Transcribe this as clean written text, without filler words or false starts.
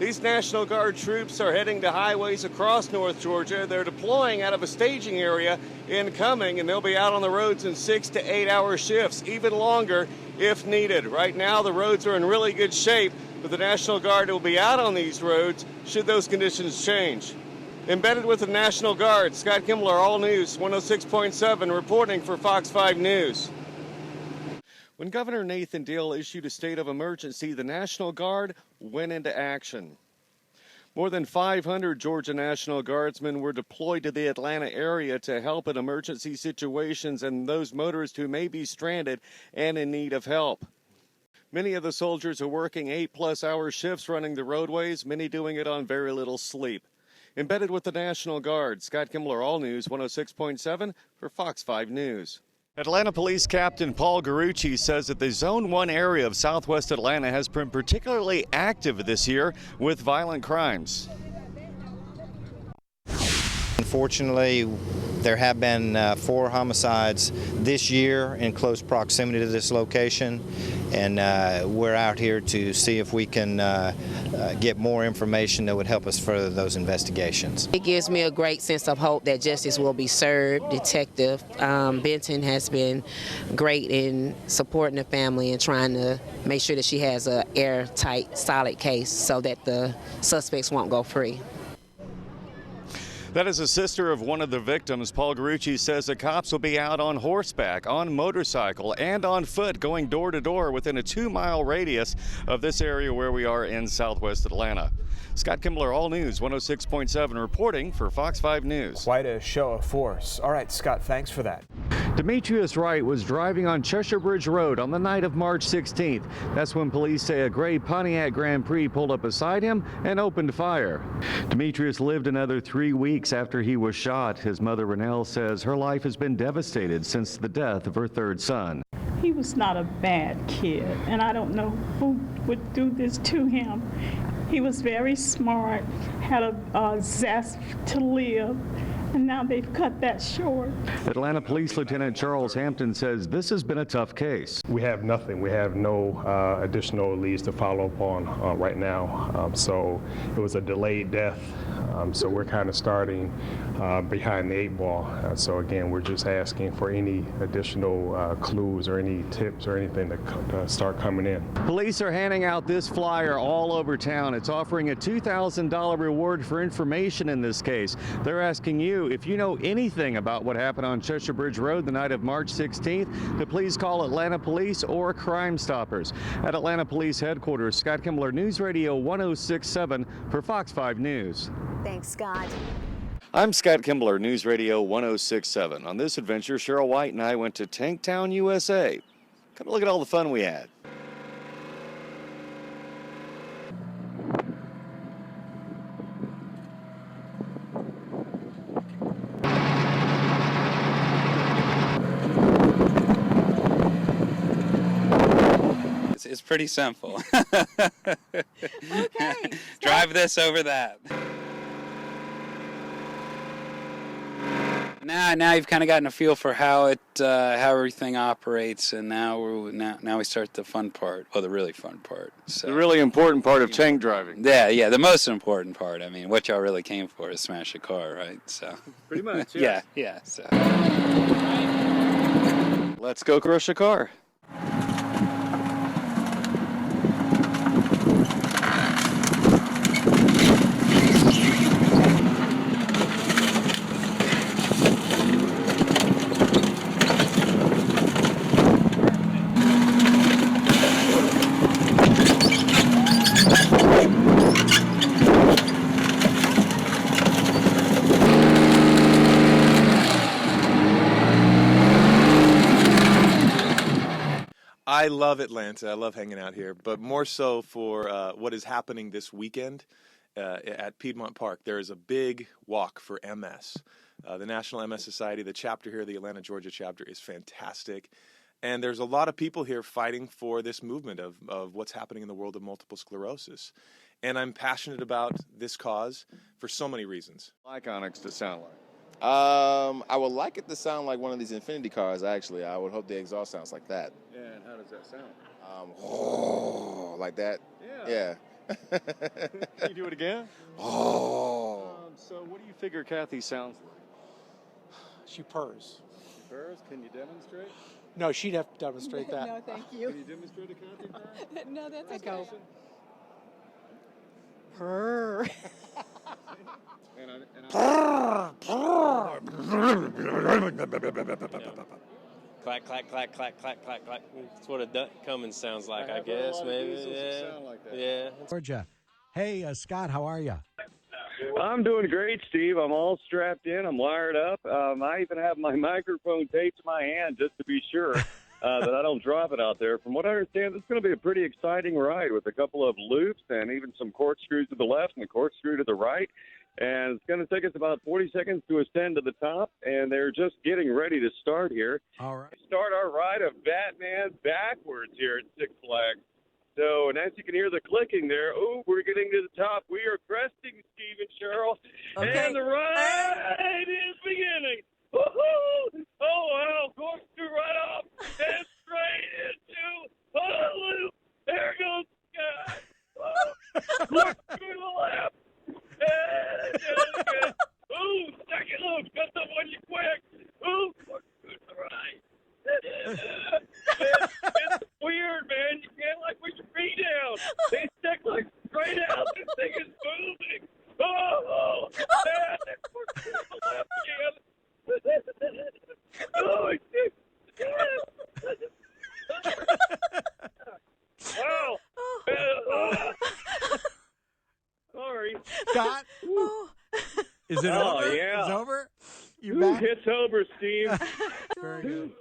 These National Guard troops are heading to highways across North Georgia. They're deploying out of a staging area incoming, and they'll be out on the roads in 6 to 8 hour shifts, even longer if needed. Right now, the roads are in really good shape, but the National Guard will be out on these roads should those conditions change. Embedded with the National Guard, Scott Kimbler, All News 106.7, reporting for Fox 5 News. When Governor Nathan Deal issued a state of emergency, the National Guard went into action. More than 500 Georgia National Guardsmen were deployed to the Atlanta area to help in emergency situations and those motorists who may be stranded and in need of help. Many of the soldiers are working 8+ hour shifts running the roadways, many doing it on very little sleep. Embedded with the National Guard, Scott Kimbler, All News 106.7 for Fox 5 News. Atlanta Police Captain Paul Garucci says that the Zone 1 area of southwest Atlanta has been particularly active this year with violent crimes. Unfortunately, there have been 4 homicides this year in close proximity to this location, and we're out here to see if we can get more information that would help us further those investigations. It gives me a great sense of hope that justice will be served. Detective Benton has been great in supporting the family and trying to make sure that she has an airtight, solid case so that the suspects won't go free. That is a sister of one of the victims. Paul Garucci says the cops will be out on horseback, on motorcycle, and on foot going door to door within a 2-mile radius of this area where we are in southwest Atlanta. Scott Kimbler, All News 106.7, reporting for Fox 5 News. Quite a show of force. All right, Scott, thanks for that. Demetrius Wright was driving on Cheshire Bridge Road on the night of March 16th. That's when police say a gray Pontiac Grand Prix pulled up beside him and opened fire. Demetrius lived another 3 weeks after he was shot. His mother, Renelle, says her life has been devastated since the death of her 3rd son. He was not a bad kid, and I don't know who would do this to him. He was very smart, had a zest to live, and now they've cut that short. Atlanta Police Lieutenant Charles Hampton says this has been a tough case. We have nothing. We have no additional leads to follow up on right now. So it was a delayed death. So we're kind of starting behind the 8 ball. So again, we're just asking for any additional clues or any tips or anything to start coming in. Police are handing out this flyer all over town. It's offering a $2,000 reward for information in this case. They're asking you, if you know anything about what happened on Cheshire Bridge Road the night of March 16th, to please call Atlanta Police or Crime Stoppers. At Atlanta Police Headquarters, Scott Kimbler, News Radio 106.7 for Fox 5 News. Thanks, Scott. I'm Scott Kimbler, News Radio 106.7. On this adventure, Cheryl White and I went to Tanktown, USA. Come look at all the fun we had. It's pretty simple. Okay. Drive this over that. Now you've kind of gotten a feel for how everything operates, and now we start the fun part, well, the really fun part. So The really important part of tank driving. yeah, the most important part. I mean, what y'all really came for is smash a car, right? So Pretty much, yes. yeah. So Let's go crush a car. I love Atlanta. I love hanging out here, but more so for what is happening this weekend at Piedmont Park. There is a big walk for MS. The National MS Society, the chapter here, the Atlanta, Georgia chapter, is fantastic. And there's a lot of people here fighting for this movement of what's happening in the world of multiple sclerosis. And I'm passionate about this cause for so many reasons. Like Onyx to sound like. I would like it to sound like one of these Infinity cars, actually. I would hope the exhaust sounds like that. Yeah, and how does that sound? Like that. Yeah. Can you do it again? Oh. So what do you figure Kathy sounds like? She purrs. She purrs? Can you demonstrate? No, she'd have to demonstrate that. No, thank you. Can you demonstrate a Kathy purr? No, that's okay. Go. Purr. Clack, clack, clack, clack, clack, clack, clack. That's what a duck coming sounds like, I guess, maybe. Yeah. Sound like that. Yeah. Georgia. Hey, Scott, how are you? I'm doing great, Steve. I'm all strapped in. I'm wired up. I even have my microphone taped to my hand just to be sure that I don't drop it out there. From what I understand, it's going to be a pretty exciting ride with a couple of loops and even some corkscrews to the left and a corkscrew to the right. And it's going to take us about 40 seconds to ascend to the top, and they're just getting ready to start here. All right. Start our ride of Batman backwards here at Six Flags. So, and as you can hear the clicking there, we're getting to the top. We are cresting, Steve and Cheryl, and the ride is beginning. Woohoo! Oh, wow, corkscrew right off, and straight into the loop. There goes the guy. Corkscrew to the left. And again. Second loop. Got that one you quick. Corkscrew to the right. It's weird, man. You can't push your feet down. They stick straight out. This thing is moving. Oh, man. Corkscrew to the left again. Wow. Sorry. Scott? Is it over? Yeah. It's over? You back? It's over, Steve. Very good.